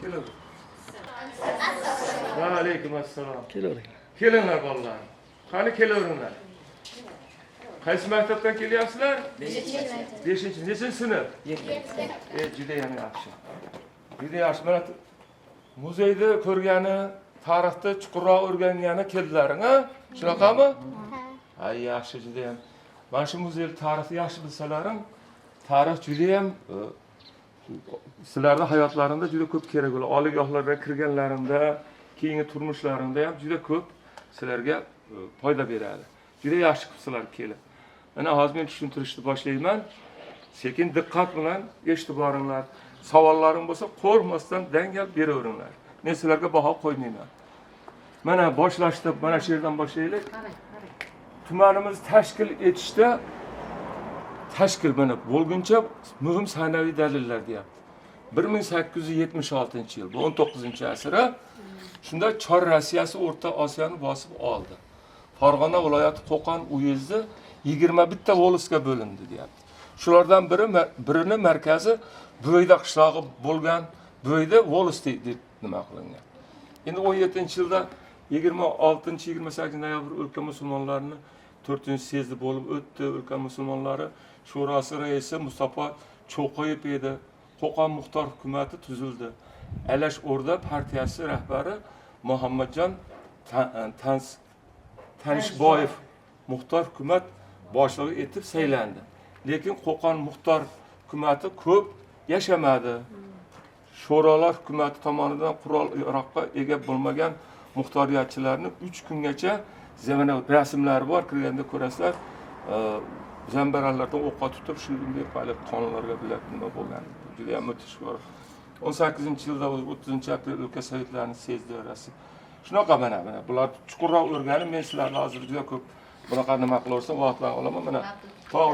Kelaver. Va alaykum assalom. Kelavering. Kelinglar bolalar. Qani kelaveringlar. Qaysi maktabdan kelyapsizlar? 5-chi. Nechinchi sinf? 7. Juda ham yaxshi. Juda yaxshi. Mana muzeyda ko'rgani, tarixda chuqurroq o'rgangani keldilaring, ha? Shunaqami? Ha, yaxshi juda ham. Mana shu muzey tarixni yaxshi bilsalaring, tarix juda ham sizlarning hayotlaringizda juda ko'p kerak bo'ladi. Oliygohlarga kirganlaringda, keyingi turmushlaringda ham juda ko'p sizlarga foyda beradi. Juda yaxshi qilibsizlar kelib. Mana hozir men tushuntirishni boshlayman. Sekin diqqat bilan eshitib boringlar. Savollaring bo'lsa, qo'rqmasdan dangal beraveringlar. Men sizlarga baho qo'ymayman. Mana boshlashda mana shu yerdan boshlaylik. Tumanimiz tashkil etishda mana bo'lguncha muhim sanaviy dalillar deyapti. 1876-yil, bu 19-asr. Shunda Chor Rossiyasi O'rta Osiyoni bosib oldi. Farg'ona viloyati Qo'qon uyezdi 21 ta volosga bo'lindi deyapti. Shulardan birini markazi Bo'yda qishlog'i bo'lgan, Bo'yda volos deb nima qilingan. Endi 17-yilda 26-28 noyabr o'lka musulmonlarini 4-sezdi bo'lib o'tdi. O'lka musulmonlari Shurasi raisi Mustafa Cho'qayev edi. Qo'qon muxtor hukumati tuzildi. Alash O'rda partiyasi rahbari Muhammadjon Tanishboyev muxtor hukumat boshlig'i etib saylandi. Lekin Qo'qon muxtor hukumati ko'p yashamadi. Sho'rolar hukumati tomonidan qurol Iroqqa ega bo'lmagan muxtoriyatchilarni 3 kungacha zamonaviy rasmlari bor, kirganda ko'rasizlar, zambarallardan o'qqa tutib shunday qonunlarga bilib nima bo'lgan. Juda ham o'tish bor. 18-yilda 30-aprel o'lka sovetlarini sezdi Rossiya. Shunaqa mana bular chuqurroq o'rganib, men sizlarga hozir juda ko'p bunaqa nima qilaversam vaqtlar olaman. Mana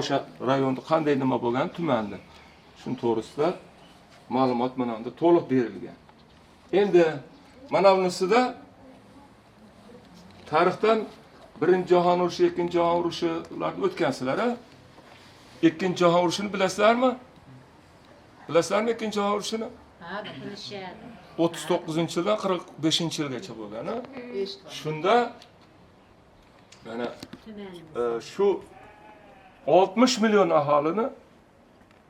o'sha rayonda qanday nima bo'lgan tumanda. Shun to'g'risida ma'lumot mana unda to'liq berilgan. Endi mana bunisida tarixdan Birinchi jahon urushi, Ikkinchi jahon urushilarni o'tgansizlar, ha? Ikkinchi jahon urushini bilasizlarmi? Bilasizlarmi ikkinchi jahon urushini? Ha, bilishadi. 39-yildan 45-yilgacha bo'lgan, ha? Shunda mana shu 60 million aholini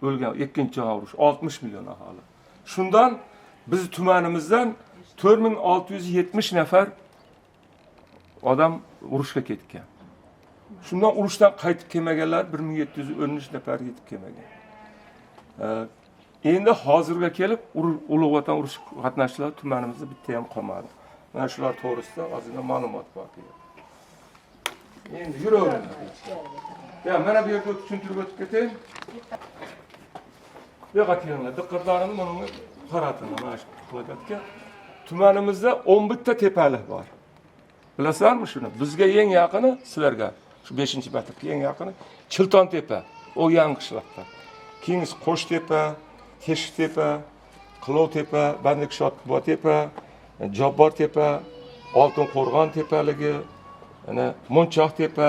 o'lgan ikkinchi jahon urushi, 60 million aholi. Shundan biz tumanimizdan 4670 nafar odam urushga ketgan. Shundan urushdan qaytib kelmaganlar 1713 nafar yetib kelmagan. Endi hozirga kelib Ulug' Vatan urush qatnashchilari tumanimizda bitta ham qolmadi. Mana shular to'g'risida ozgina ma'lumot bor. Endi yuraveringlar. Ya mana bu yerga tushuntirib o'tib ketayim. Yo'qotinglar, diqqatlaringizni bunga qarating. Mana shu holatga. Tumanimizda 11 ta tepalik bor. Bilasizlarmi shuni? Bizga eng yaqini sizlarga, shu 5-maktabga eng yaqini Chilton tepa, o yangi qishloqda. Keyingisi Qo'shtepa, Teshiktepa, Qilovtepa, Bandikshotbo tepa, Jobbor tepa, Oltinqo'rg'on tepaligi, ana Munchoq tepa,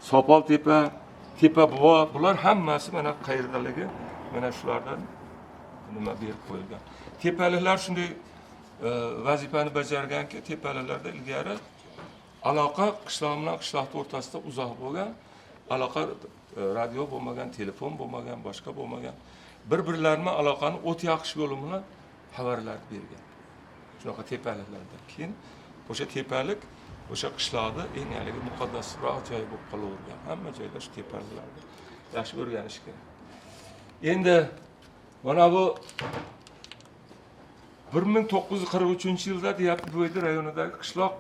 Sopol tepa, Tepa buva, bular hammasi mana qayerdaligi, mana shulardan nima berib qo'yilgan. Tepaliklar shunday vazifani bajarganki, tepaliklarda ilgari aloqa qishloq bilan qishloqning o'rtasida uzoq bo'lgan, aloqa radio bo'lmagan, telefon bo'lmagan, boshqa bo'lmagan. Bir-birlarini aloqani o't yoqish yo'li bilan xabarlar bergan. Shunaqa tepaliklarda. Keyin o'sha tepalik o'sha qishloqda eng haligi muqaddasroq joy bo'lib qolavergan. Hamma joyda shu tepaliklarda yaxshi o'rganish kerak. Endi mana bu 1943-yilda deyapti Bo'yda rayonidagi qishloq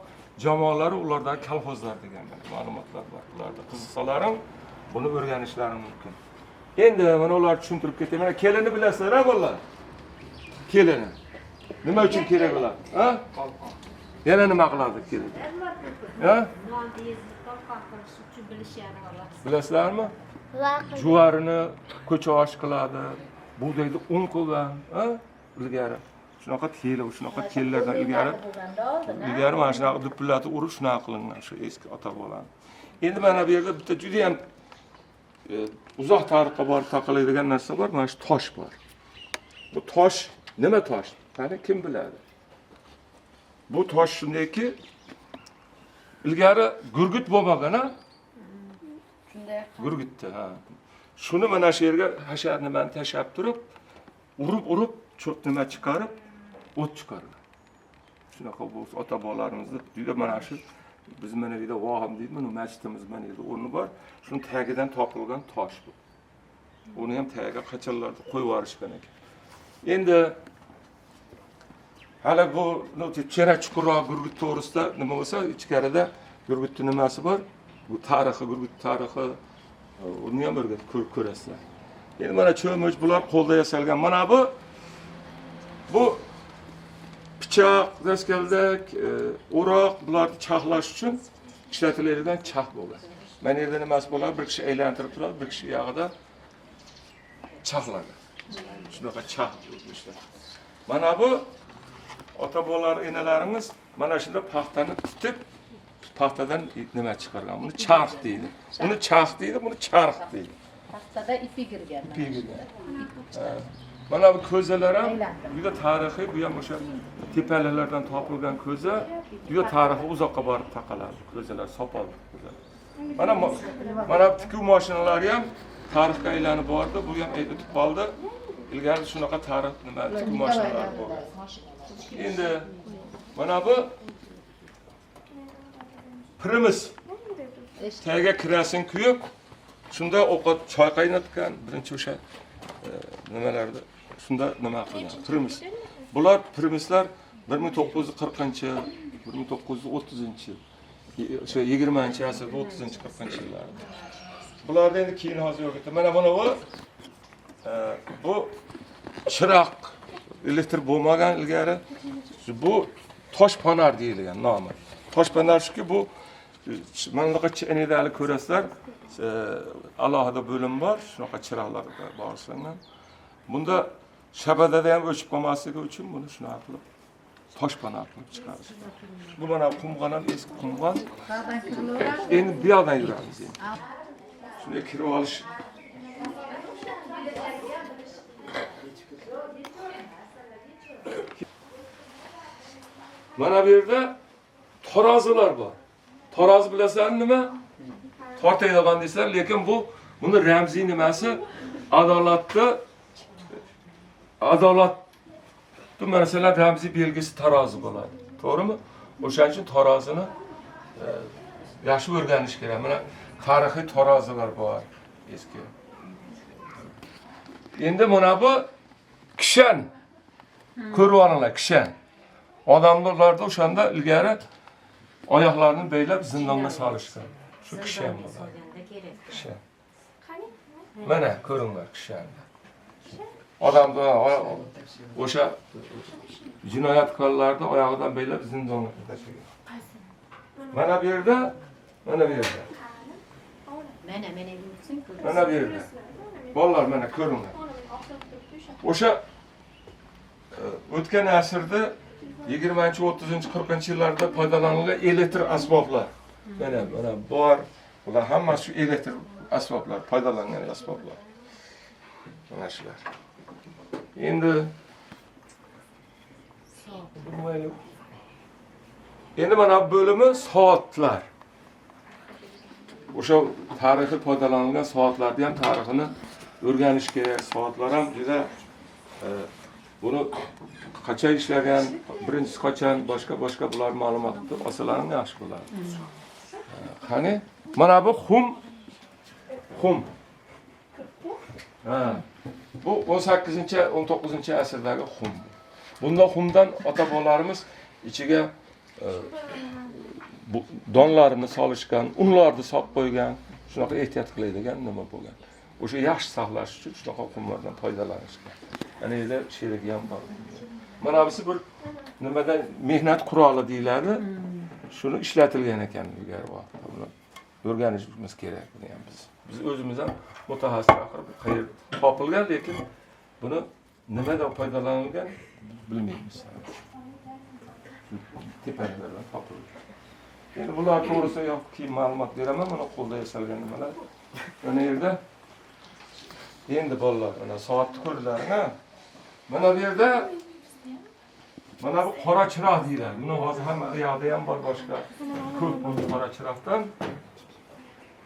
jamoalari, ulardagi kolxozlar degan ma'lumotlar bor. Ularda qiziqsalaring buni o'rganishlaring mumkin. Endi mana ularni tushuntirib ketayman. Mana kelini bilasizlar-a bolalar? Kelini. Nima uchun kerak ular? Ha? Yana nima qiladi kelin? Ha? Bilasizlarmi? Juvarini ko'chosh qiladi, bug'doyni un qilgan, ha? Ilgari shunaqa teli, shunaqa tellardan ilgari mana shunaqa duppillatni urib shunaqa qilingan shu eski ota-bolam. Endi mana bu yerda bitta juda ham uzoq tarixga borib taqalaydigan narsa bor, mana shu tosh bor. Bu tosh nima tosh? Qani kim biladi? Bu tosh shundayki, ilgari gurgut bo'lmagan, ha? Shunday. Gurgutda, ha. Shuni mana shu yerga hashar nimani tashab turib, urib, cho'p nima chiqarib, o't chiqargan. Shunaqa bu ota-bobolarimizni juda mana shu biz mana yerda vohim deydi, mana masjidimiz mana yerda o'rni bor. Shuni tagidan topilgan tosh bu. Uni ham tagiga qachonlarda qo'yib yuborishgan ekan. Endi hali bu chera chuqurroq Gurgut to'g'risida nima bo'lsa, ichkarida Gurgutning nimasi bor? Bu tarixi, Gurgut tarixi uni ham birga ko'rasizlar. Endi mana cho'mich bular qo'lda yasalgan. Mana bu pichoq, daskaldak, o'roq bularni chaqlash uchun ishlatiladigan chaq bo'lgan. Mana yerda nimasi bo'ladi? Bir kishi aylantirib turadi, bir kishi yog'ida chaqladi. Shunaqa chaq işte. Mana bu ota-bobolar, enalarimiz mana shunda paxtani tutib, paxtadan nima chiqargan. Buni charx deydi. Uni charx deydi, buni charx deydi. Paxtada ipi kirgan. Ipi kirgan. Mana bu ko'zalar ham juda tarixiy, bu ham o'sha tepalardan topilgan ko'za, juda tarixiy uzoqqa borib taqaladi. Ko'zalar sopol ko'zalar. Mana tikuv mashinalari ham tarixga aylanib bordi, bu ham o'tib qoldi. Ilgari shunaqa tarix nima tikuv mashinalari bo'lgan. Endi mana bu pirimiz. Tagiga kirasini kuyib, shunda ovqat choy qaynatgan, birinchi o'sha nimalarda shunda nima qilgan? Pirimiz. Bular pirimizlar 1940-chi, 1930-chi, o'sha 20-asrda 30-40-chi yillarda. Bularda endi keyin hozir yo'q. Mana bu chiroq elektr bo'lmagan ilgari bu toshpanar deyilgan nomi. Toshpanar shuki bu mana bunaqa enedali ko'rasizlar, alohida bo'lim bor, shunaqa chiroqlar bag'ishlangan. Bunda shabadada ham o'chib qolmasligi uchun buni shunaqa qilib toshpanar qilib chiqardik. Bu mana qumg'on ham eski qumg'on. Endi bu yoqdan yuramiz endi. Shunday kirib olish. Mana bu yerda tarozilar bor. Tarozi bilasizlar nima? Tortaydigan deysizlar, lekin buni ramziy nimasi? Adolat bu masalan ramziy belgisi tarozi bo'ladi. To'g'rimi? O'shaning uchun tarozini yaxshi o'rganish kerak. Mana tarixiy tarozilar bor eski. Endi mana bu kishan. Ko'rib olinglar, kishan. Odamlarda o'shanda ilgari oyoqlarini beylab zindonga solishgan. Shu kishan bo'ladi. Kishan. Mana ko'ringlar kishanni. Odamda o'sha jinoyatkorlarni oyog'idan beylab zindonga tashlagan. Mana bu yerda, mana bu yerda. Mana bu yerda. Bolalar mana ko'ringlar. O'sha o'tgan asrda 20-chi, 30-chi, 40-chi yillarda foydalanilgan elektr asboblar. Mana bor. Bular hammasi shu elektr asboblar, foydalangan asboblar. Mana shular. Endi mana bu bo'limi soatlar. O'sha tarixiy foydalanilgan soatlarni ham tarixini o'rganish kerak. Soatlar ham juda buni qachon ishlagan, birinchisi qachon, boshqa bular ma'lumotni olsalarim yaxshi bo'ladi. Qani, mana bu xum. Bu 18-chi, 19-chi asrdagi xum. Bunda xumdan ota-bobolarimiz ichiga donlarini solishgan, unlarni solib qo'ygan, shunaqa ehtiyot qiladigan nima bo'lgan. O'sha yaxshi saqlash uchun shunaqa xumlardan foydalanishgan. Ana endi sherigi ham bor. Mana bunisi bir nimadan mehnat quroli deyiladi. Shuni ishlatilgan ekan ilgari vaqtda. Buni o'rganishimiz kerak buni ham biz. Biz o'zimiz ham mutaxassis aqrib qayerda topilgan, lekin buni nimadan foydalanilgan bilmaymiz. Tepalardan topilgan. Endi bular to'g'risida yo'q keyin ma'lumot beraman, mana qo'lda yasalgan nimalar. Mana yerda endi bolalar mana soatni ko'rdilar, ha? Mana bu yerda Mana bu qora chiroq deyiladi. Buni hozir hamma yoqda ham bor boshqa. Ko'p bu qora chiroqdan.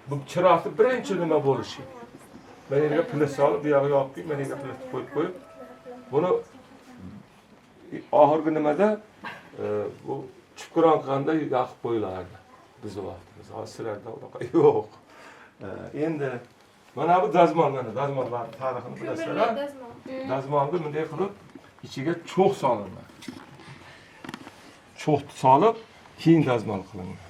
Bu chiroqni birinchi nima bo'lishi? Mana yerga pil solib, bu yoqqa yoqib, mana yerga pil qo'yib, buni oxirgi nimada bu chuqron qanda yoqib qo'yilardi. Biz vaqtimiz. Hozir sizlarda unaqa yo'q. Endi mana bu dazmol, mana dazmollar tarixini bilasizlar. Dazmolni bunday qilib ichiga cho'g' solinadi. Cho'g' solib, keyin dazmol qilinadi.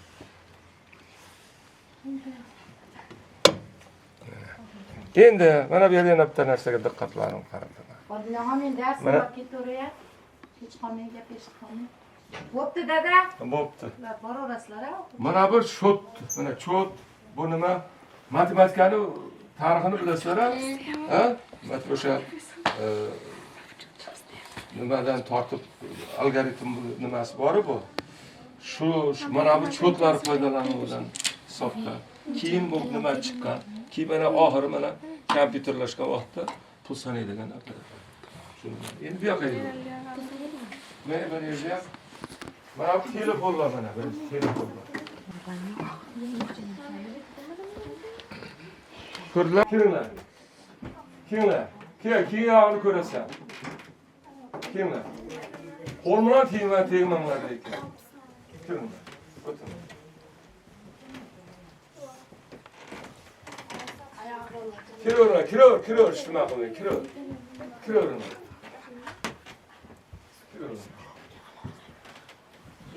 Endi mana bu yerda yana bitta narsaga diqqatlarim qaratiladi. Odinaxon endi asli ketaverayap. Hech qolmay gapirishib qolmay. Bo'pti dada. Bo'pti. Boraverasizlar-a? Mana bu shot, mana chot, bu nima? Matematikani tarixini bilasizlar-a? Ha? Mana o'sha nimadan tortib algoritm nimasi bor bu. Shu mana bu chotlar foydalanuvdan hisobda. Keyin bu nima chiqqan? Keyin mana oxiri mana kompyuterlashgan vaqtda pul sanaydigan apparat. Endi bu yoqqa mana bir yerda mana bu telefonlar mana bir telefonlar. Ko'rdilar? Kimlar? Kimlar? Keyin yog'ini ko'rasan. Kimlar? Qo'l bilan tegmanlar ekan. Kimlar? O'tin. Kiraver, shuna qilmang, kiraver.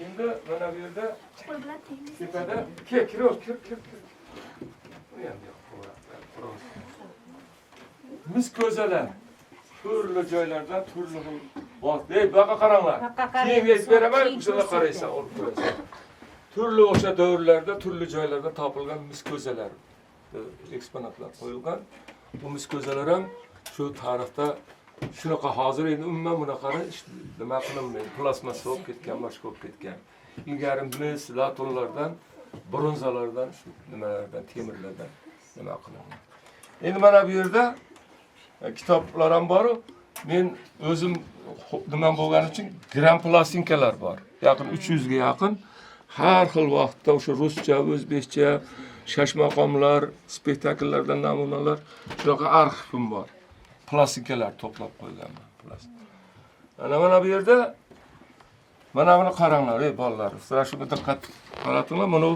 Endi mana bu yerda tepada kiraver. Mis ko'zalar turli joylardan turli xil bor. Ey, baqa qaranglar. Keyin yetib beraman, o'shada qaraysan, olib ko'rasan. Turli o'sha davrlarda, turli joylarda topilgan mis ko'zalar, eksponatlar qo'yilgan. Bu mis ko'zalar ham shu tarixda shunaqa hozir endi umuman bunaqani nima qilinmaydi. Plasmassa bo'lib ketgan, boshqa bo'lib ketgan. Ilgari mis, latonlardan, bronzalardan, shu nimalardan, temirlardan nima qilingan. Endi mana bu yerda kitoblar ham bor. Men o'zim nima bo'lgani uchun gram plastinkalar bor. Yaqin 300 ga yaqin har xil vaqtda o'sha ruscha, o'zbekcha shashmaqomlar, spektakllardan namunalar, shunaqa arxivim bor. Plastinkalar to'plab qo'yganman. Mana bu yerda mana buni qaranglar, ey bolalar. Sizlar shunga diqqat qaratinglar. Mana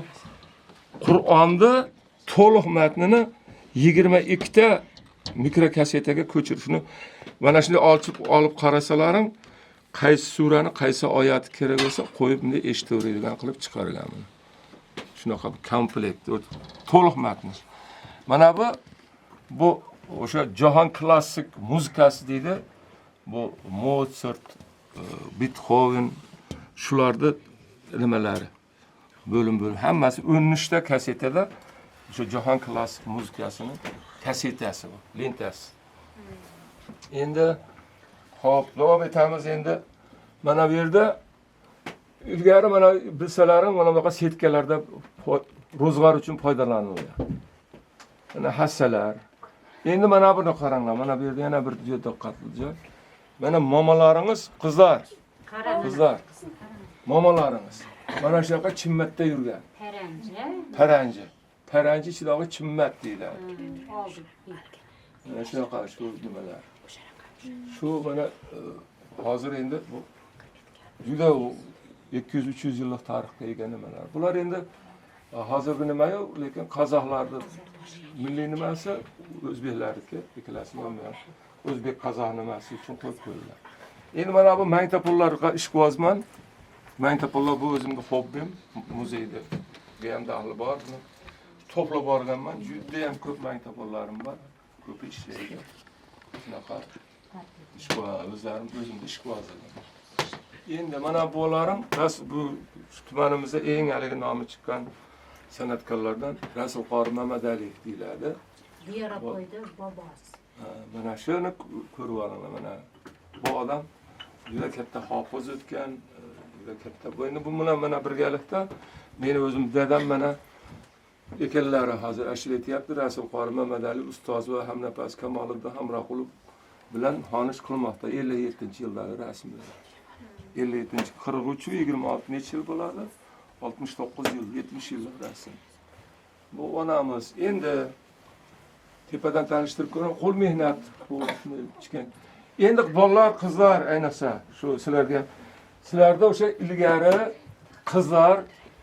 Qur'onni to'liq matnini 22 ta mikrokasetaga ko'chirishni mana shunday olib qarasalaring, qaysi surani, qaysi oyati kerak bo'lsa, qo'yib bunday eshitaveradigan qilib chiqarganman. Shunaqa komplekt, to'liq matn. Mana bu o'sha jahon klassik muzikasi deydi. Bu Mozart, Beethoven shularda nimalari bo'lim hammasi 13 ta kasetada o'sha jahon klassik muzikasining kasetasi bu, lentasi. Endi hop, davom etamiz endi. Mana bu yerda ilgari mana bilsalaring mana bunaqa setkalarda ro'zg'or uchun foydalaniladi. Mana hassalar. Endi mana buni qaranglar. Mana bu yerda yana bir diqqatli joy. Mana momalaringiz, qizlar. Momalaringiz. Mana shunaqa chimmatda yurgan. Paranji ichidagi chimmat deyiladi. Mana shunaqa shu nimalar. Shu mana hozir endi bu juda 200-300 yillik tarixga ega nimalar. Bular endi hozirgi nima-yu, lekin qozoqlarda milliy nimasi o'zbeklarniki, ikkalasi ham o'zbek qozoq nimasi uchun qo'yib qo'yilgan. Endi mana bu magnitopollarga ishqibozman. Magnitopollar bu o'zimga hobbim, muzeyda ham daxli bor. To'plab borganman. Juda ham ko'p magnitopollarim bor. Ko'p ishlaydi. Shunaqa ishqibozlarim o'zimga ishqibozladim. Endi mana bolarim bu tumanimizda eng haligi nomi chiqqan san'atkorlardan Rasul Qori Mamadaliyev deyiladi. Biyarapoyda bobosi. Mana shuni ko'rib olinglar. Mana bu odam juda katta hofiz o'tgan, juda katta. Bu bilan mana birgalikda meni o'zim dadam mana ekanlari hozir ashir etyapti. Rasul Qori Mamadaliyev ustoz va hamnafas Kamoliddin Hamroqulov bilan xonish qilmoqda 57-yildagi rasmlar. 57, 43, 26 necha yil bo'ladi? 69 yil, 70 yil rasm. Bu onamiz. Endi tepadan tanishtirib ko'ring, qo'l mehnat bu chiqqan. Endi bolalar, qizlar ayniqsa shu sizlarda o'sha ilgari qizlar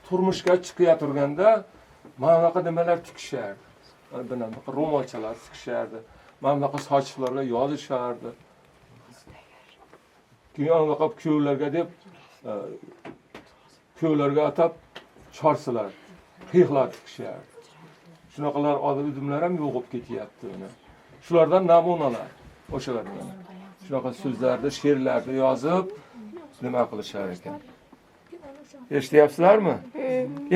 turmushga chiqib turganda mana bunaqa nimalar tikishardi. Mana bunaqa ro'molchalar tikishardi. Mana bunaqa sochiqlarga yozishardi. Keyin bunaqa kuyovlarga deb kuyovlarga atab chorsilar, qiyiqlar tikishardi. Shunaqalar udumlar ham yo'qib ketyapti mana. Shulardan namunalar, o'shalardan. Shunaqa so'zlarni, she'rlarni yozib nima qilishar ekan. Eshityapsizlarmi?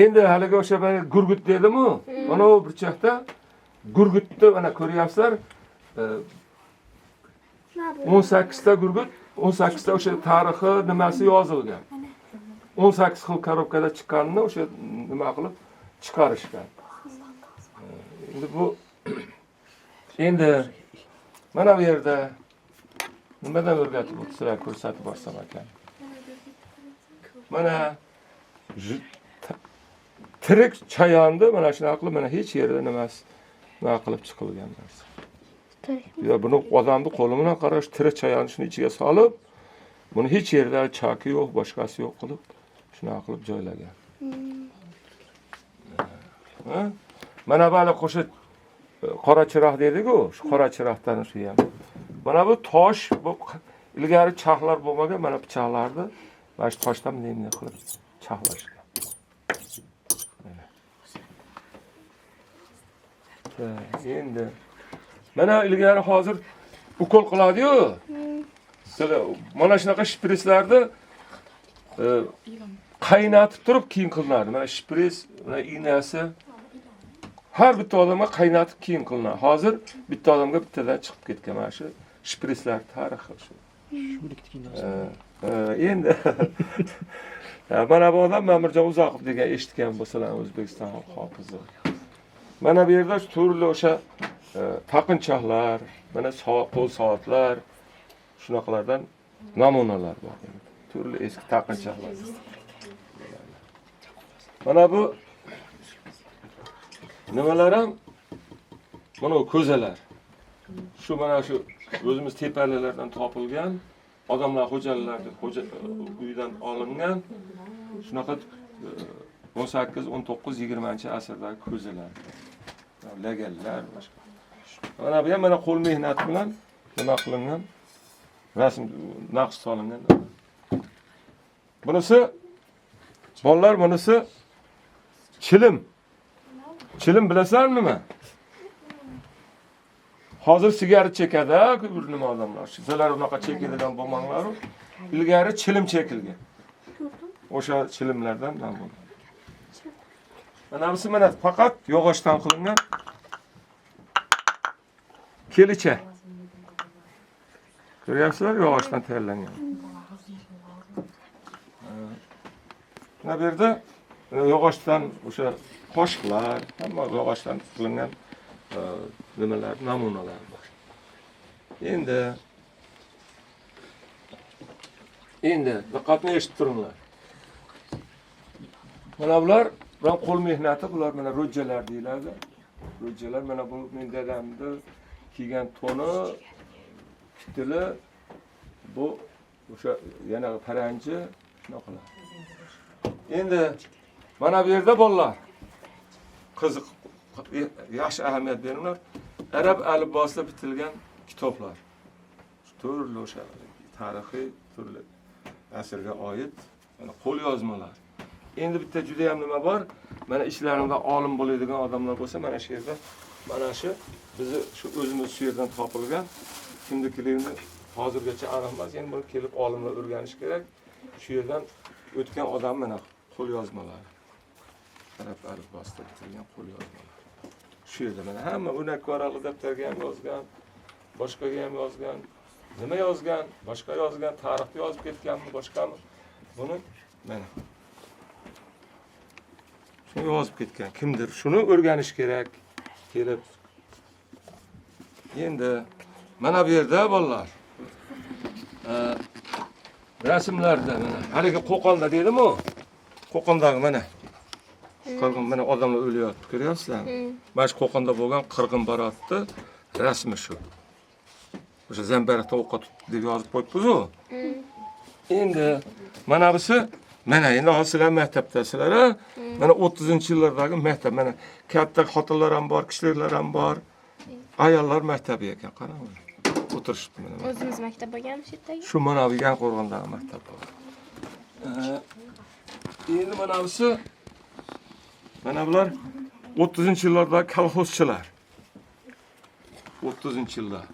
Endi haliga o'sha men gurgut dedim-ku. Mana bu burchakda gurgutni mana ko'ryapsizlar. 18 ta gurgut, 18 ta o'sha tarixi nimasi yozilgan. 18 xil korobkada chiqqanini o'sha nima qilib chiqarishgan. Endi bu endi mana bu yerda nimadan o'rgatib o'tsalar ko'rsatib borsam ekan. Mana tirik chayonni mana shunaqa qilib mana hech yerda nimasi nima qilib chiqilgan narsa. Ya buni odamni qo'li bilan qarash tirik chayonni shuni ichiga solib, buni hech yerda chaki yo'q, boshqasi yo'q qilib shunaqa qilib joylagan. Mana bali qo'shib qora chiroq dedik-ku, shu qora chiroqdan shu ham. Mana bu tosh, bu ilgari chaqlar bo'lmagan, mana pichoqlarni mana shu toshdan nima qilib chaqlashgan. Endi mana ilgari hozir ukol qiladi-yu. Sizlar mana shunaqa shprislarni qaynatib turib keyin qilinadi. Mana shpris, mana iynasi har bitta odamga qaynatib keyin qilinadi. Hozir bitta odamga bittadan chiqib ketgan mana shu shprislar tarixi shu. Endi mana bu odam Mamirjon Uzoqov degan eshitgan bo'lsalar O'zbekiston hofizi. Mana bu yerda turli o'sha taqinchoqlar, mana qo'l soatlar, shunaqalardan namunalar bor. Turli eski taqinchoqlar. Mana bu nimalar ham mana ko'zalar. Shu mana shu o'zimiz tepalardan topilgan odamlar xo'jalarning uyidan olingan shunaqa 18, 19, 20-asrdagi ko'zalar. Laganlar boshqa. Mana bu ham mana qo'l mehnati bilan nima qilingan rasm naqsh solingan. Bunisi bolalar, bunisi chilim. Chilim bilasizlarmi nima? Hozir sigaret chekadi, ko'p nima odamlar. Sizlar unaqa chekadigan bo'lmanglar. Ilgari chilim chekilgan. O'sha chilimlardan namuna. Mana bunisi mana faqat yog'ochdan qilingan kelicha. Ko'ryapsizlar, yog'ochdan tayyorlangan. Mana bu yerda yog'ochdan o'sha qoshiqlar, hamma yog'ochdan qilingan nimalar, namunalar bor. Endi diqqatni eshitib turinglar. Mana bular qo'l mehnati, bular mana ro'jjalar deyiladi. Ro'jjalar mana bu men dadamni kiygan to'ni, kitili, bu o'sha yana paranji shunaqalar. Endi mana bu yerda bolalar qiziq, yaxshi ahamiyat beringlar. Arab alifbosida bitilgan kitoblar. Turli o'sha tarixiy, turli asrga oid mana qo'l yozmalar. Endi bitta juda ham nima bor? Mana ishlarimda olim bo'ladigan odamlar bo'lsa, mana shu yerda mana shu bizni shu o'zimiz shu yerdan topilgan kimliklarini hozirgacha aniq emas. Endi buni kelib olimlar o'rganish kerak. Shu yerdan o'tgan odam mana qo'l yozmalari. Arab alifbosida bitilgan qo'l yozmalar. Shu yerda mana hamma o'nak varaqli daftarga ham yozgan, boshqaga ham yozgan, nima yozgan, boshqa yozgan, tarixni yozib ketganmi, boshqami? Buni mana shuni yozib ketgan kimdir. Shuni o'rganish kerak kelib. Endi mana bu yerda bolalar rasmlarda mana haligi Qo'qonda dedim-ku. Qo'qondagi mana. Qirg'in mana odamlar o'lyapti, ko'ryapsizlarmi? Mana shu Qo'qonda bo'lgan qirg'in baratni rasmi shu. O'sha zambarakda ovqat deb yozib qo'yibmiz-ku. Endi mana busi mana endi hozir maktabdasizlar, mana 30-yillardagi maktab. Mana katta xotinlar ham bor, kishilar ham bor. Ayollar maktabi ekan, qarang. O'tirishibdi mana. O'zimiz maktab bo'lganmiz yerdagi. Shu mana bu Yangiqo'rg'ondagi maktab bor. Endi mana busi mana bular 30-yillardagi kolxozchilar. 30-yillar.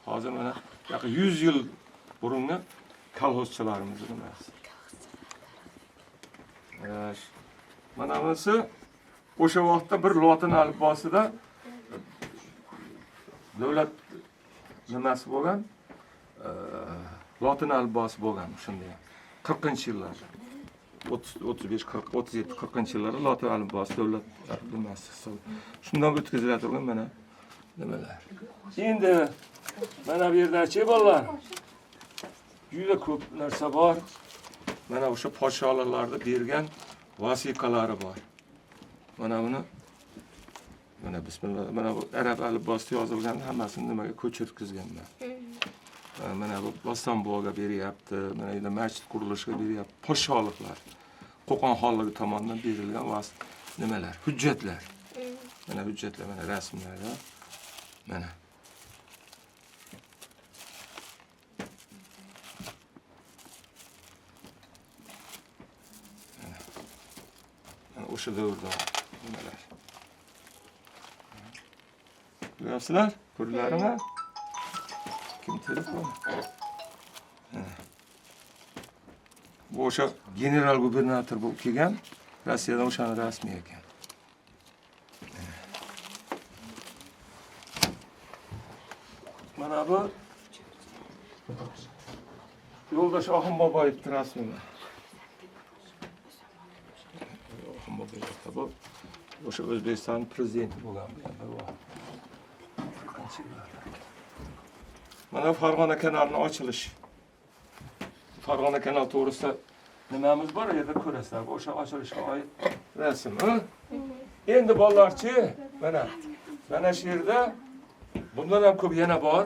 Hozir mana yaqin 100 yil burungi kolxozchilarimiz emas. Mana busi o'sha vaqtda bir lotin alifbosida davlat nimasi bo'lgan? Lotin alifbosi bo'lgan shunday. 40-yillar. 35, 40, 37, 40-yillarda lotin alifbosi davlat nimasi hisob. Shundan o'tkazilaturgan mana nimalar. Endi mana bu yerda-chi bolalar. Juda ko'p narsa bor. Mana o'sha podshohlarning bergan vasiqalari bor. Mana buni mana bismillah mana bu arab alifbosida yozilgan hammasini nimaga ko'chirtkizganman. Mana bu Bostanboga beryapti, mana endi masjid qurilishiga beryapti. Podshohliklar Qo'qon xonligi tomonidan berilgan nimalar, hujjatlar. Mana hujjatlar, mana rasmlar, mana. O'sha davrda nimalar. Ko'ryapsizlar? Ko'rdilarmi? Kim telefon? Bu o'sha general gubernator bo'lib kelgan, Rossiyadan o'shani rasmi ekan. Mana bu Yo'ldosh Oxunboboyevning rasmi. Bu o'sha O'zbekiston prezidenti bo'lgan bu. Mana Farg'ona kanalining ochilishi. Farg'ona kanali to'g'risida nimamiz bor, yerda ko'rasizlar. O'sha ochilishga oid rasm. Endi bolalarchi, mana shu yerda bundan ham ko'p yana bor.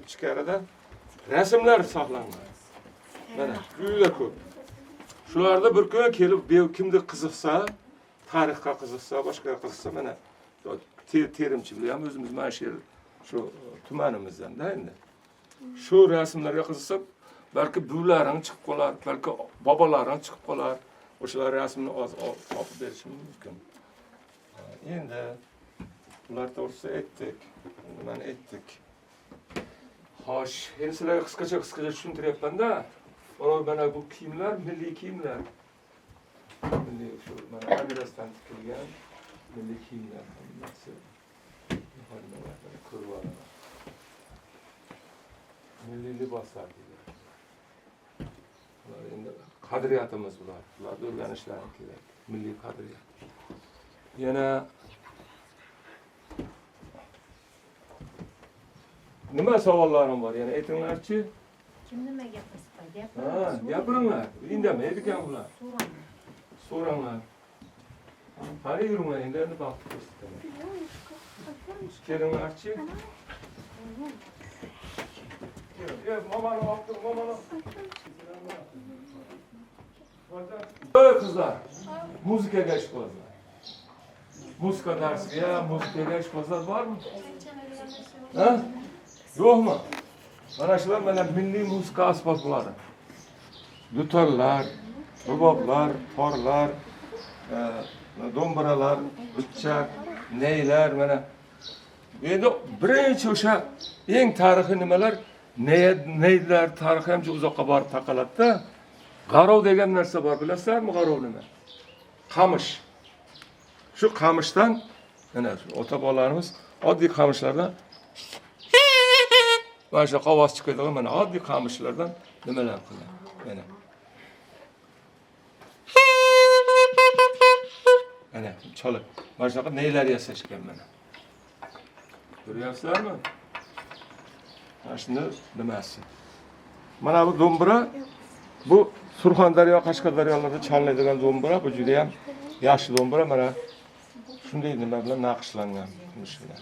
Ichkarida rasmlar saqlangan. Mana juda ko'p. Shularda bir kun kelib kimdir qiziqsa, tarixga qiziqsa, boshqa qiziqsa mana terimchi bilan o'zimiz mana shu tumanimizdan-da endi. Shu rasmlarga qiziqsa, balki buvlaring chiqib qolar, balki bobolaring chiqib qolar. O'shalar rasmini olib berishim mumkin. Endi ular to'g'risida aytdik. Mana aytdik. Xo'sh, endi sizlarga qisqacha tushuntiryapman-da. Mana bu kiyimlar milliy kiyimlar. Milliy shu mana Amirasdan tikilgan milliy kiyimlar hammasi. Milliy liboslar deydi. Bular endi qadriyatimiz bular. Bularni o'rganishlari kerak. Milliy qadriyat. Yana nima savollarim bor? Yana aytinglarchi. Kim nima gapirsa gapiringlar. Indamaydi ekan ular. So'ranglar. Qani yurmang endi vaqt ko'rsataman. Kelinglarchi. Mamani olib tur, mamani. Ey qizlar, muzikaga ishqibozlar. Muzika darsiga, muzikaga ishqibozlar bormi? Ha? Yo'qmi? Mana shular mana milliy muzika asboblari. Dutorlar, ruboblar, torlar, do'mbiralar, bichak, neylar mana. Endi birinchi o'sha eng tarixiy nimalar, neylar tarixi ham juda uzoqqa borib taqaladi-da. G'arov degan narsa bor, bilasizlarmi g'arov nima? Qamish. Shu qamishdan mana ota-bobolarimiz oddiy qamishlardan mana shu qovoz chiqadigan mana oddiy qamishlardan nimalar qiladi. Mana. Mana cholib, mana shunaqa neylar yasashgan mana. Ko'ryapsizlarmi? Mana shuni nimasi? Mana bu do'mbira Bu Surxondaryo, Qashqadaryolarda chalinadigan do'mbira, bu juda ham yaxshi do'mbira, mana shunday nima bilan naqshlangan kumush bilan.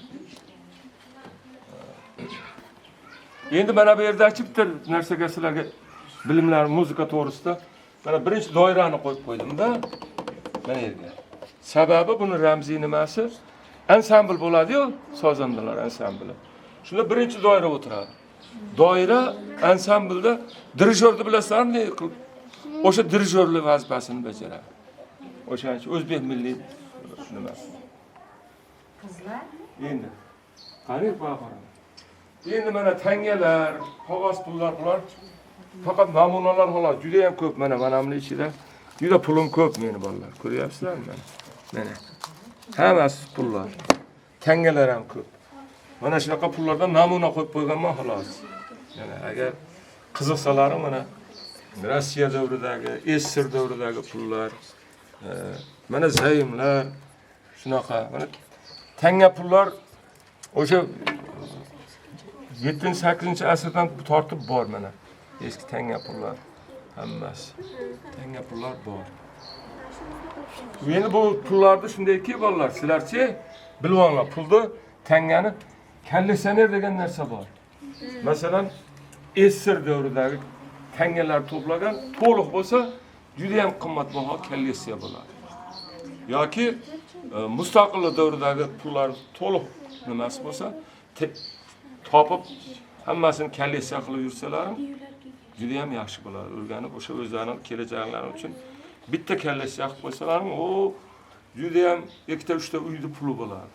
Endi mana bu yerdachi bitta narsaga sizlarga bilimlar muzika to'g'risida mana birinchi doirani qo'yib qo'ydim-da. Mana yerga. Sababi buni ramziy nimasi? Ansambl bo'ladi-yu, sozandalar ansambli. Shunda birinchi doira o'tiradi. Doira ansamblda dirijorni bilasizlarmi? O'sha dirijorlik vazifasini bajaradi. O'shancha o'zbek milliy nimasi. Qizlar Endi qarang baqaring. Endi mana tangalar, qog'oz pullar bular faqat namunalar xolos. Juda ham ko'p mana bunun ichida. Juda pulim ko'p meni bolalar. Ko'ryapsizlarmi mana? Mana. Hammasi pullar. Tangalar ham ko'p. Mana shunaqa pullardan namuna qo'yib qo'yganman xolos. Yana agar qiziqsalarim mana Rossiya davridagi, SSR davridagi pullar, mana zaymlar, shunaqa. Mana tanga pullar o'sha 7-8 asrdan tortib bor mana. Eski tanga pullar hammasi. Tanga pullar bor. Endi bu pullarni shundayki bolalar, sizlarchi bilinglar, pulni tangani kallesioner degan narsa bor. Masalan, SSR davridagi tangalar to'plagan to'liq bo'lsa, juda ham qimmatbaho kallesiya bo'ladi. Yoki mustaqil davridagi pullar to'liq nimasi bo'lsa, topib hammasini kallesiya qilib yursalarim, juda ham yaxshi bo'ladi. O'rganib o'sha o'zlarining kelajaklari uchun bitta kallesiya qilib qo'ysalarim, o juda ham ikkita, uchta uyni puli bo'ladi.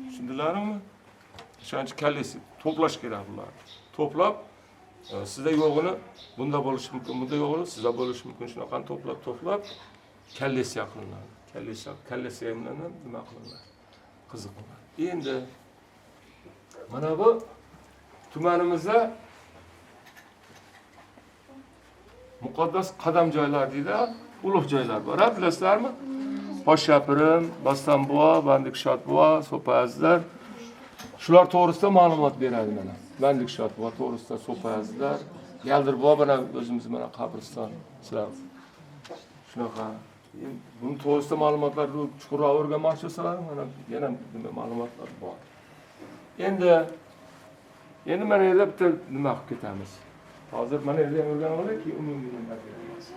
Tushundilarmi? O'shancha kallesi to'plash kerak bular. To'plab sizda yo'g'ini bunda bo'lishi mumkin, bunda yo'g'ini sizda bo'lishi mumkin. Shunaqani to'plab kallesiya qilinadi. Kallesiya bilan nima qilinadi? Qiziq bo'ladi. Endi mana bu tumanimizda muqaddas qadam joylar deydi, ulug' joylar bor. Bilasizlarmi? Poshshapirim, Bastambuva, Bandikshotbuva, So'pazlar shular to'g'risida ma'lumot beradi mana. Bandikshotbuva to'g'risida So'pazlar, Yaldirbuva mana o'zimiz mana qabriston sizlar shunaqa. Buni to'g'risida ma'lumotlarni chuqurroq o'rganmoqchi bo'lsalar, mana yana nima ma'lumotlar bor. Endi mana yerda bitta nima qilib ketamiz. Hozir mana yerda o'rganib olaylik, keyin umumiy nima beramiz.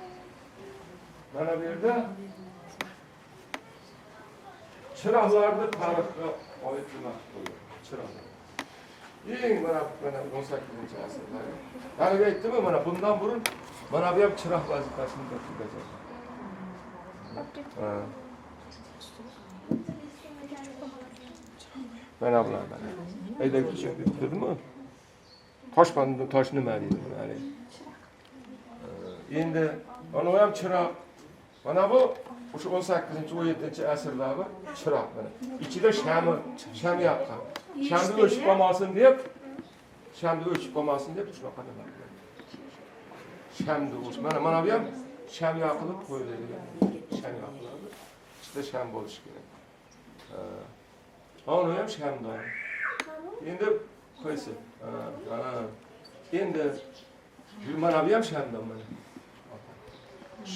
Mana bu yerda chiroqlarni tarixga oid nima qilib chiroqlar. Eng mana 18-asrlar. Mana aytdimmi, mana bundan burun mana bu ham chiroq vazifasini bajargan. Mana bulardan. Haydab ketdimi? Toshpanda tosh nima deydi? Mana. Endi mana bu ham chiroq. Mana bu o'sha 18-17-asrlardagi chiroq mana. Ichida sham yoqqan. Shamni o'chib qolmasin deb, shunaqa nima qilgan. Shamni o'chib. Mana bu ham sham yoqilib qo'yiladigan. Sham yoqiladi. Ichida sham bo'lishi kerak. Onu ham shamdan. Endi qo'ysin. Endi mana bu ham shamdan mana.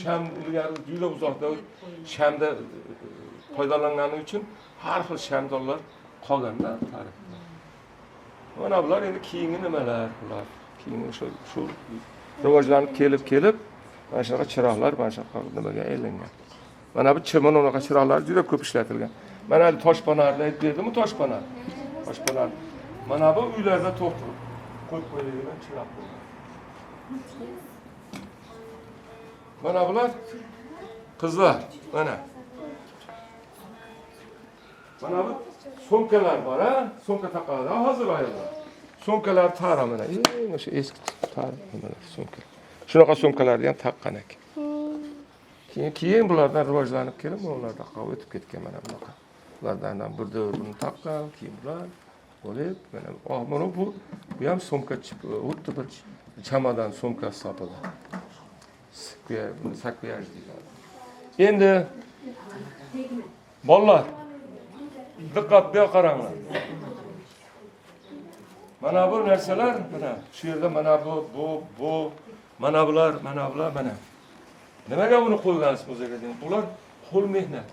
Sham ilgari juda uzoqda shamda foydalangani uchun har xil shamdonlar qolganda tarixda. Mana bular endi keyingi nimalar bular? Keyingi shu rivojlanib kelib mana shunaqa chiroqlar mana shunaqa nimaga aylangan. Mana bu chimon unaqa chiroqlar juda ko'p ishlatilgan. Mana toshpanarni aytib berdimmi, toshpanar. Toshpanar. Mana bu uylarda to'qib qo'yib qo'yilgan chiroq bo'lgan. Mana bular qizlar, mana. Mana bu so'mkalar bor, ha? So'mka taqaladi. Hozir ayollar. So'mkalar tara mana. O'sha eski tara mana so'mka. Shunaqa so'mkalarni ham taqqan ekan. Keyin bulardan rivojlanib kelib, ularda qavib o'tib ketgan mana bunaqa. Ulardan bir davrini taqqan, keyin bular bo'lib, mana bu ham so'mka xuddi bir chamodan so'mka hisobida. Sakviyaj deyiladi. Endi bolalar diqqat bilan qaranglar. Mana bu narsalar, mana shu yerda mana bu Mana bular, mana. Nimaga buni qo'ygansiz o'ziga dedim. Bular qo'l mehnat.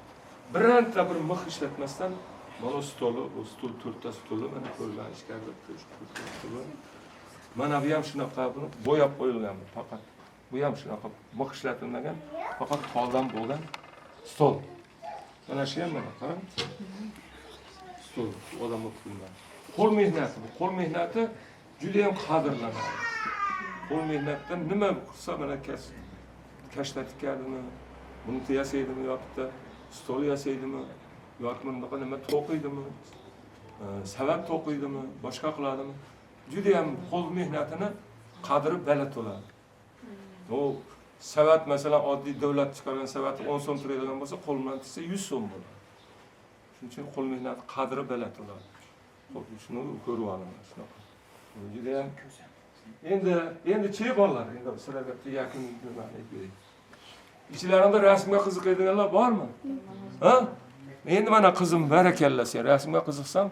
Biranta bir mix ishlatmasdan mana stoli, o stul to'rtta stuli mana qo'ygan ichkarida stuli. Mana bu ham shunaqa buni bo'yab qo'yilgan faqat. Bu ham shunaqa mix ishlatilmagan, faqat holdan bo'lgan stol. Mana shu ham mana qarang. Stol odam o'tirgan. Qo'l mehnati bu. Qo'l mehnati juda ham qadrlanadi. Qo'l mehnatdan nima qilsa mana kashta tikadimi, buni yasaydimi yoki stol yasaydimi, yoki bunaqa nima to'qiydimi, savat to'qiydimi, boshqa qiladimi? Juda ham qo'l mehnatini qadri baland bo'ladi. O savat masalan oddiy davlat chiqargan savati 10 so'm turadigan bo'lsa, qo'l bilan tiksa 100 so'm bo'ladi. Shuning uchun qo'l mehnati qadri baland bo'ladi. Shuni ko'rib olaman shunaqa. Juda ham endi chi bolalar, endi sizlarga yaqin nimani aytaylik. İçlarında rasmga qiziqadiganlar bormi? Ha? Endi mana qizim barakalla sen rasmga qiziqsang,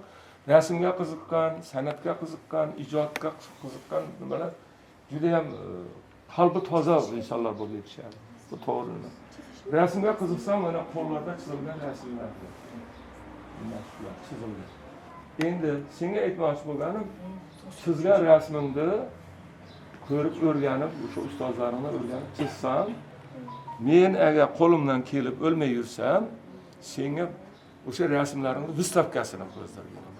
rasmga qiziqqan, san'atga qiziqqan, ijodga qiziqqan nimalar juda ham qalbi toza insonlar bo'lib yetishadi. Bu to'g'ri nima. Rasmga qiziqsang, mana qo'llarda chizilgan rasmlar. Bunlar chizilgan. Endi senga aytmoqchi bo'lganim, chizgan rasmingni ko'rib o'rganib, o'sha ustozlaringni o'rganib chizsang, men agar qo'limdan kelib o'lmay yursam, senga o'sha rasmlaringni выставкасini ko'rsataman.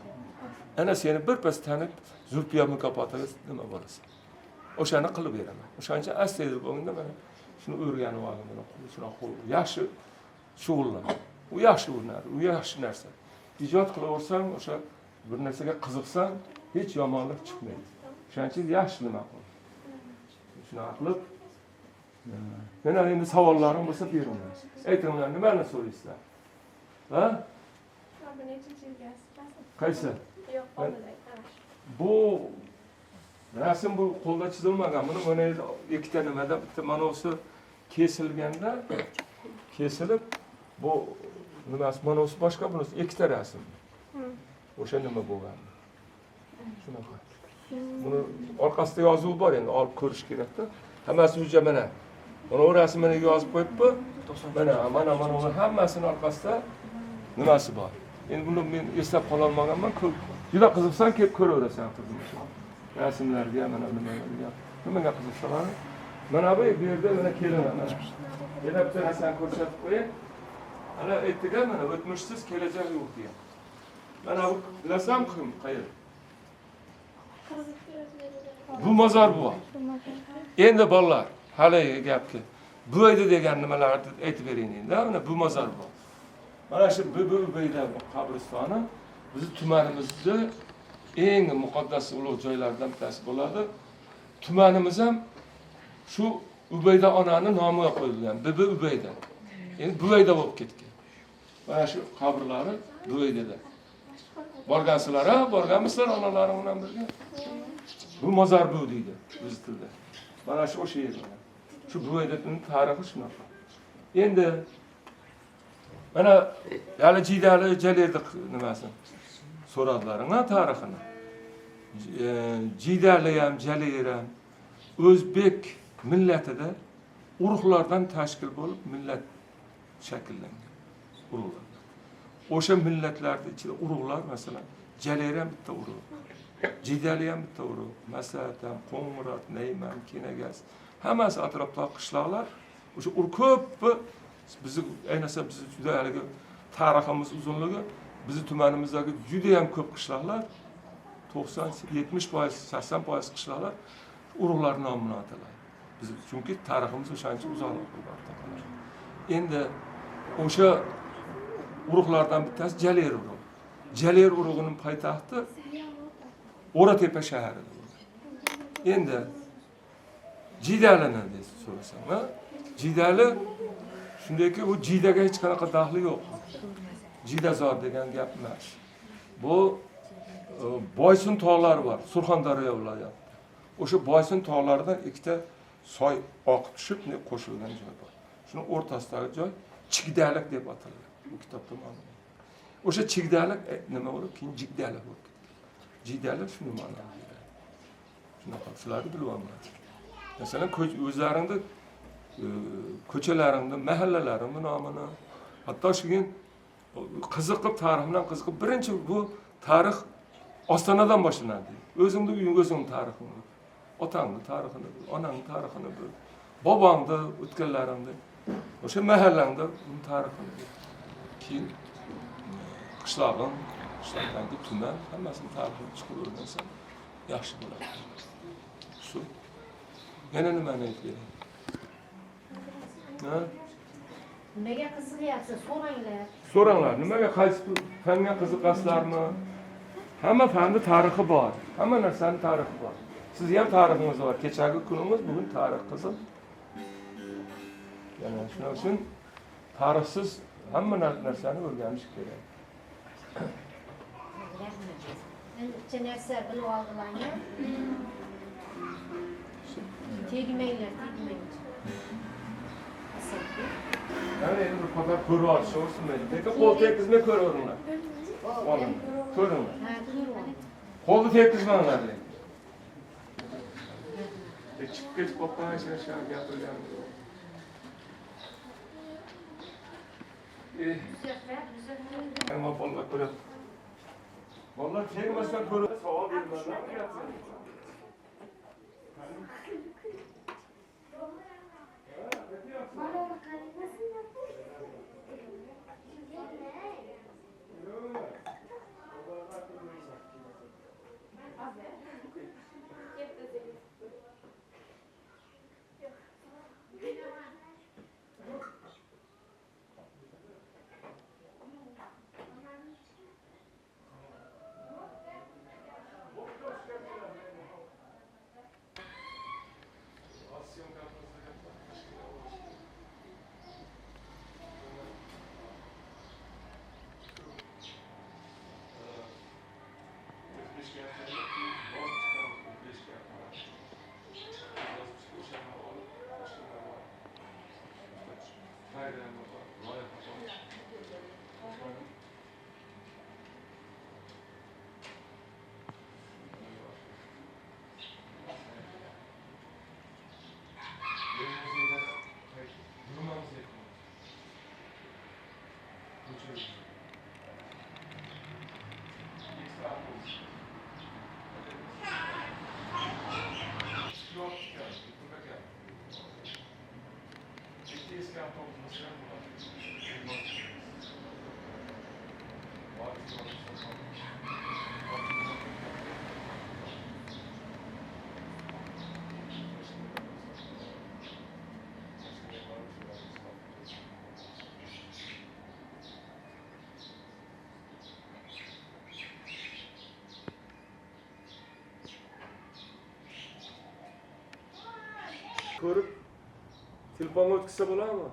Ana seni birpas tanib, Zulfiya mukofotiga nima bo'lasan? O'shani qilib beraman. O'shancha astaydil bo'lganda mana shuni o'rganib oldim. Shuni yaxshi shug'ullan. U yaxshi o'rnar, u yaxshi narsa. Ijod qilaversang, o'sha bir narsaga qiziqsang, hech yomonlik chiqmaydi. O'shancha yaxshi nima qil. Shuni qilib Mana endi savollaring bo'lsa beraman. Aytinglar, nimani so'raysizlar? Ha? Qaysi? Yo'q, oldinda qarash. Bu rasm bu qo'lda chizilmagan. Buni mana ikkita nimada bitta manosi kesilib bu nimasi manosi boshqa, bunisi ikkita rasm. O'sha nima bo'lgan? Shunaqa. Buni orqasida yozuv bor, endi olib ko'rish kerak-da. Hammasi hujja mana. Mana o rasmini yozib qo'yibdi. Mana uning hammasini orqasida nimasi bor. Endi buni men eslab qola olmaganman. Juda qiziqsan, kelib ko'raverasan qizim. Rasmlarga mana nimalarga. Nimaga qiziqsan? Mana bu yerda mana kelin mana. Yana bitta narsani ko'rsatib qo'ying. Ana aytdiga mana o'tmishsiz kelajak yo'q degan. Mana bu bilasam kim qayer? Bu mozor bu. Endi bolalar, hali gapki. Bu edi degan nimalarni aytib bering endi. Mana bu mozor bu. Mana shu Buyda qabristoni bizning tumanimizda eng muqaddas ulug' joylardan bittasi bo'ladi. Tumanimiz ham shu Ubayda onaning nomiga qo'yilgan. Bibi Ubayda. Endi Buyda bo'lib ketgan. Mana shu qabrlari Buydada. Borgansizlar, ha? Borganmisizlar onalaring bilan birga? Bu mozor bu deydi biz tilda. Mana shu o'sha yer. Shu Buydaning tarixi shunaqa. Endi mana hali Jidali Jalerdi nimasi so'radilar, tarixini. Jidali ham, Jaler ham o'zbek millatida urug'lardan tashkil bo'lib millat shakllangan. Urug'lar. O'sha millatlarda ichida urug'lar, masalan, Jaler ham bitta urug'. Jidali ham bitta urug', Masat ham, Qo'ng'irot, Nayman, Kenagas, hammasi atrofdagi qishloqlar. O'sha ko'p bizni ayniqsa biz juda haligi tariximiz uzunligi, bizni tumanimizdagi juda ham ko'p qishloqlar 90-70%, 80% qishloqlar urug'lar nomidan ataladi. Biz chunki tariximiz o'shancha uzoqroq. Endi o'sha urug'lardan bittasi Jaler urug'i. Jaler urug'ining poytaxti O'ratepa shahrida. Endi Jidalini deb so'rasam, ha? Jidali shundayki, u Jidaga hech qanaqa daxli yo'q. Jidazor degan gap emas. Bu Boysun tog'lari bor, Surxondaryo viloyatida. O'sha Boysun tog'laridan ikkita soy oqib tushib, qo'shilgan joy bor. Shuni o'rtasidagi joy Chigdalik deb ataladi. Bu kitobda ma'lum. O'sha Chigdalik nima bo'lib, keyin Jigdalik bo'ldi. Jidali shuni ma'nosi. Shunaqa sizlarni bilib olmayman. Masalan, o'zlaringda ko'chalaringda, mahallalaringda nomini, hatto shugin qiziqib, tarix bilan qiziqib, birinchi bu tarix ostonadan boshlanadi. O'zingni uying, o'zingning tarixing. Otangni tarixini bil, onangni tarixini bil, bobongni, o'tganlaringni, o'sha mahallangda uning tarixini bil. Keyin qishlog'ing, qishloqdagi tuman, hammasini tarixini chiqib o'rgansan, yaxshi bo'ladi. Shu. Yana nimani aytaylik? Ha? Nimaga qiziqyapsiz? So'ranglar. So'ranglar, nimaga qaysi fanga qiziqasizlarmi? Hamma fanni tarixi bor. Hamma narsani tarixi bor. Sizning ham tarixingiz bor. Kechagi kunimiz, bugun tarix qiziq. Yana shuning uchun tarixsiz hamma narsani o'rganish kerak. Ancha narsa bilib oldilarmi? Tegmanglar, tegmanglar. Yani endi bir kadar ko'rib olishsin mayli. Lekin qo'l tekkizmay ko'raveringlar. Olin, ko'ringlar. Ha, ko'ryapman. Qo'lni tekkizmanglar lekin. Chiqib ketib qolgan shashar gapirgan. Nima bo'ldi ko'rib. Vallahi tegmasdan ko'rib savol bermadan ko'rib telefonga o'tkazsa bo'ladimi?